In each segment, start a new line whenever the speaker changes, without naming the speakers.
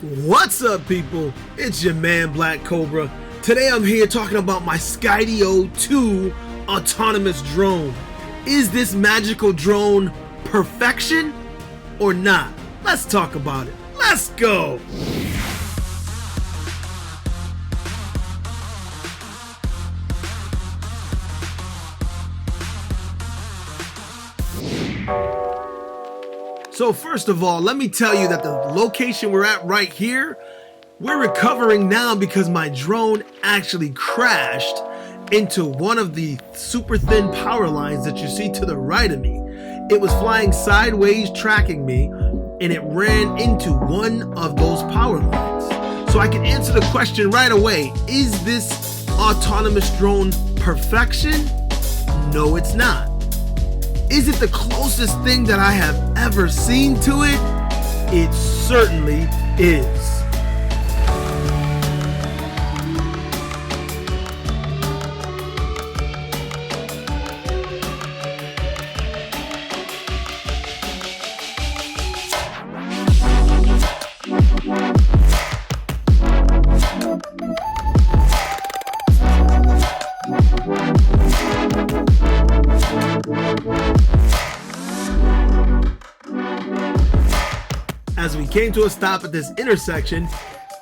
What's up, people? It's your man ThaBlackCobra. Today I'm here talking about my Skydio 2 autonomous drone. Is this magical drone perfection or not? Let's talk about it. Let's go! So first of all, let me tell you that the location we're at right here, we're recovering now because my drone actually crashed into one of the super thin power lines that you see to the right of me. It was flying sideways, tracking me, and it ran into one of those power lines. So I can answer the question right away, is this autonomous drone perfection? No, it's not. Is it the closest thing that I have ever seen to it? It certainly is. As we came to a stop at this intersection,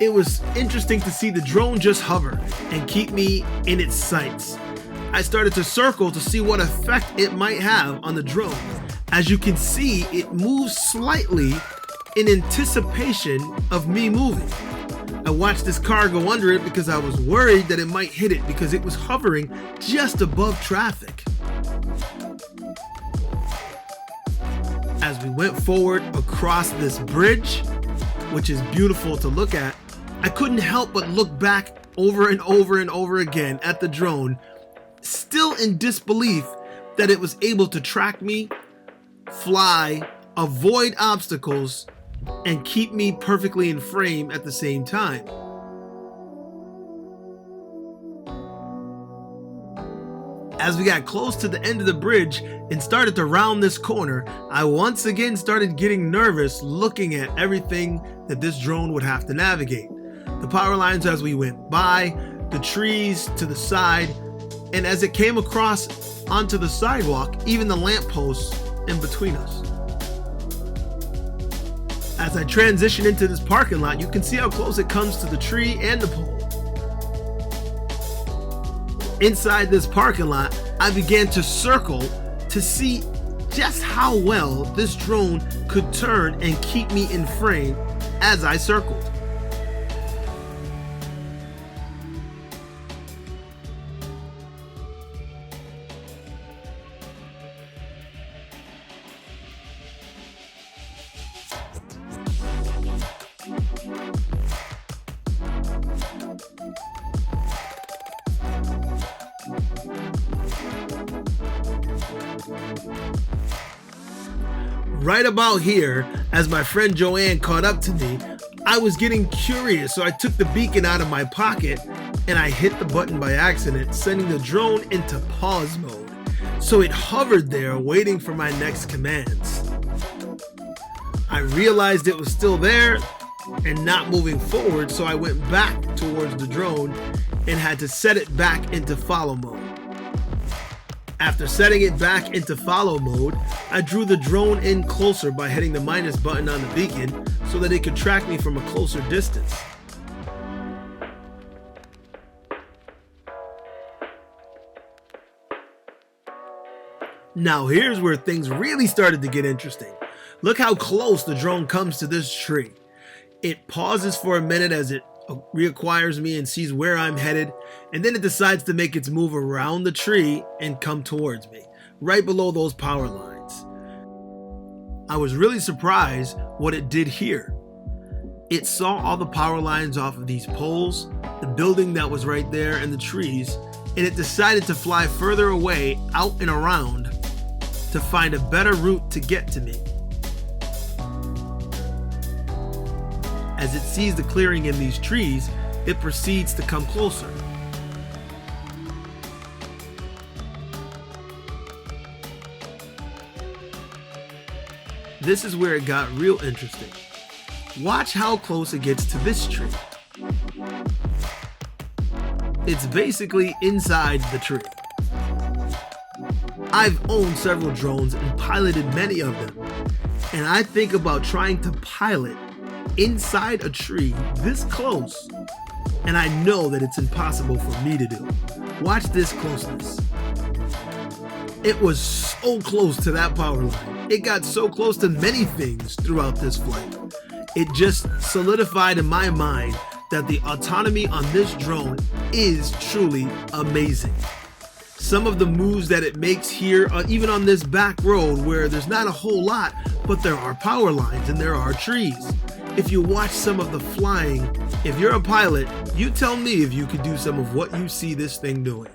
it was interesting to see the drone just hover and keep me in its sights. I started to circle to see what effect it might have on the drone. As you can see, it moves slightly in anticipation of me moving. I watched this car go under it because I was worried that it might hit it because it was hovering just above traffic. As we went forward across this bridge, which is beautiful to look at, I couldn't help but look back over and over and over again at the drone, still in disbelief that it was able to track me, fly, avoid obstacles, and keep me perfectly in frame at the same time. As we got close to the end of the bridge and started to round this corner, I once again started getting nervous looking at everything that this drone would have to navigate. The power lines as we went by, the trees to the side, and as it came across onto the sidewalk, even the lampposts in between us. As I transition into this parking lot, you can see how close it comes to the tree and the pole. Inside this parking lot, I began to circle to see just how well this drone could turn and keep me in frame as I circled. Right about here, as my friend Joanne caught up to me, I was getting curious, so I took the beacon out of my pocket and I hit the button by accident, sending the drone into pause mode. So it hovered there waiting for my next commands. I realized it was still there and not moving forward, so I went back towards the drone and had to set it back into follow mode. After setting it back into follow mode, I drew the drone in closer by hitting the minus button on the beacon so that it could track me from a closer distance. Now here's where things really started to get interesting. Look how close the drone comes to this tree. It pauses for a minute as it reacquires me and sees where I'm headed, and then it decides to make its move around the tree and come towards me, right below those power lines. I was really surprised what it did here. It saw all the power lines off of these poles, the building that was right there, and the trees, and it decided to fly further away out and around to find a better route to get to me. As it sees the clearing in these trees, it proceeds to come closer. This is where it got real interesting. Watch how close it gets to this tree. It's basically inside the tree. I've owned several drones and piloted many of them, and I think about trying to pilot inside a tree this close, and I know that it's impossible for me to do. Watch this closeness. It was so close to that power line. It got so close to many things throughout this flight. It just solidified in my mind that the autonomy on this drone is truly amazing. Some of the moves that it makes here, even on this back road where there's not a whole lot, but there are power lines and there are trees. If you watch some of the flying, if you're a pilot, you tell me if you could do some of what you see this thing doing.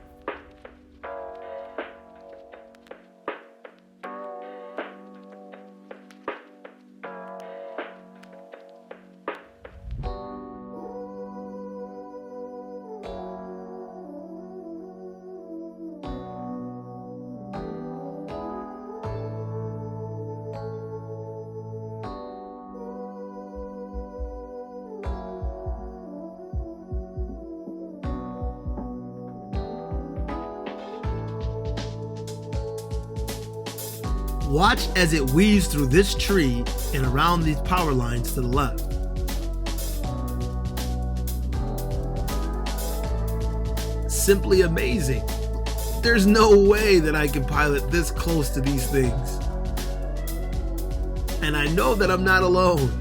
Watch as it weaves through this tree and around these power lines to the left. Simply amazing. There's no way that I can pilot this close to these things. And I know that I'm not alone.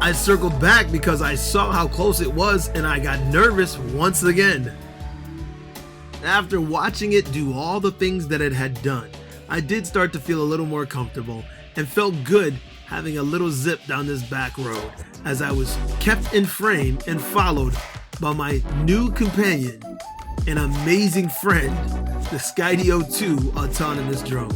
I circled back because I saw how close it was and I got nervous once again. After watching it do all the things that it had done, I did start to feel a little more comfortable and felt good having a little zip down this back road as I was kept in frame and followed by my new companion, an amazing friend, the Skydio 2 autonomous drone.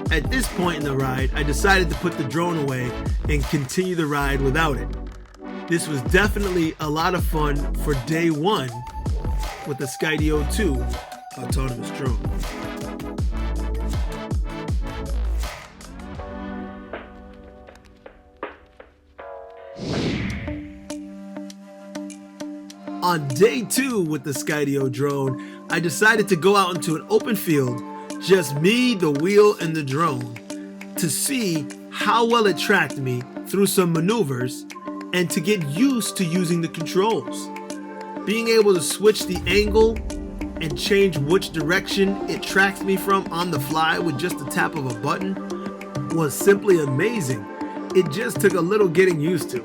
At this point in the ride, I decided to put the drone away and continue the ride without it. This was definitely a lot of fun for day one with the Skydio 2 autonomous drone. On day 2 with the Skydio drone, I decided to go out into an open field, just me, the wheel, and the drone, to see how well it tracked me through some maneuvers and to get used to using the controls. Being able to switch the angle and change which direction it tracks me from on the fly with just the tap of a button was simply amazing. It just took a little getting used to.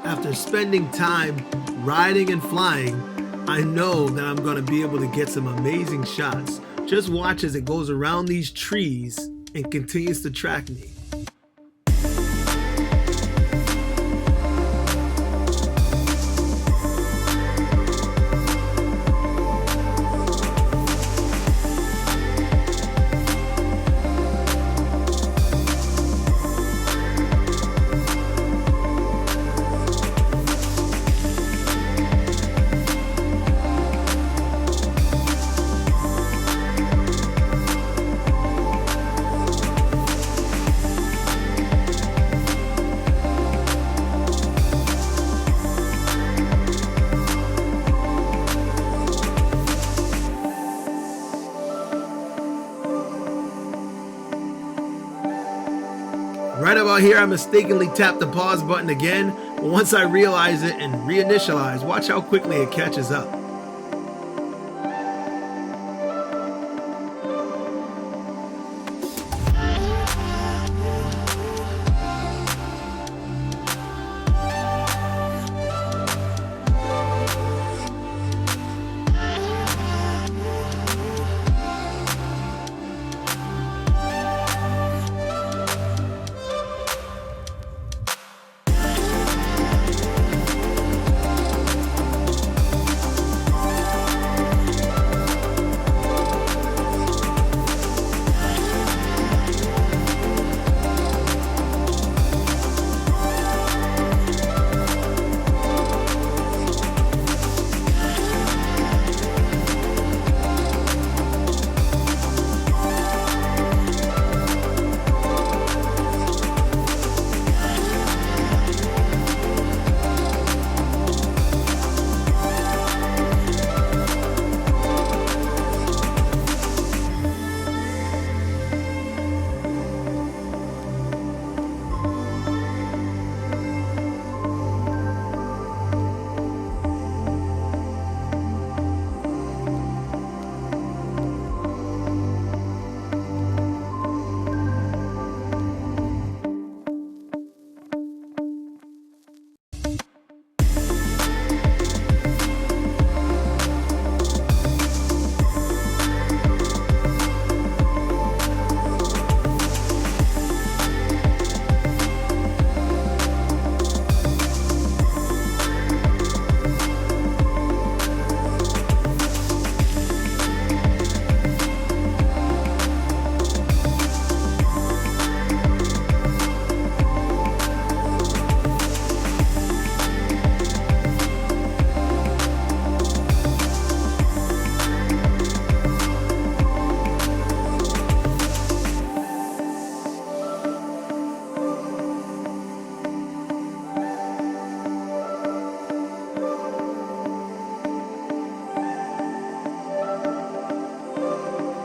After spending time riding and flying, I know that I'm going to be able to get some amazing shots. Just watch as it goes around these trees and continues to track me. Right about here, I mistakenly tapped the pause button again, but once I realize it and reinitialize, watch how quickly it catches up.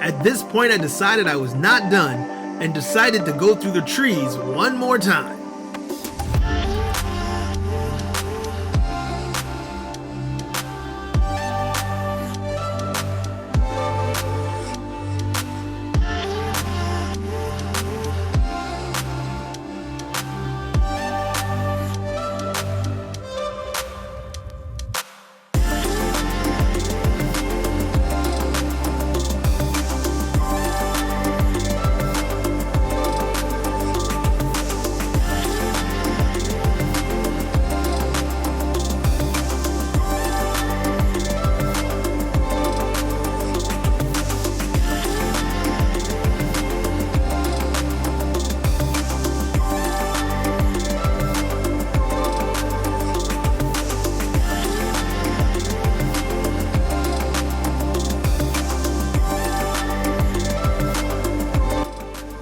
At this point, I decided I was not done and decided to go through the trees one more time.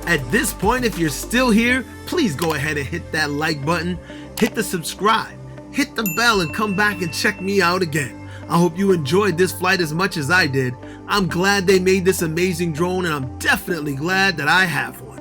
At this point, if you're still here, please go ahead and hit that like button, hit the subscribe, hit the bell, and come back and check me out again. I hope you enjoyed this flight as much as I did. I'm glad they made this amazing drone, and I'm definitely glad that I have one.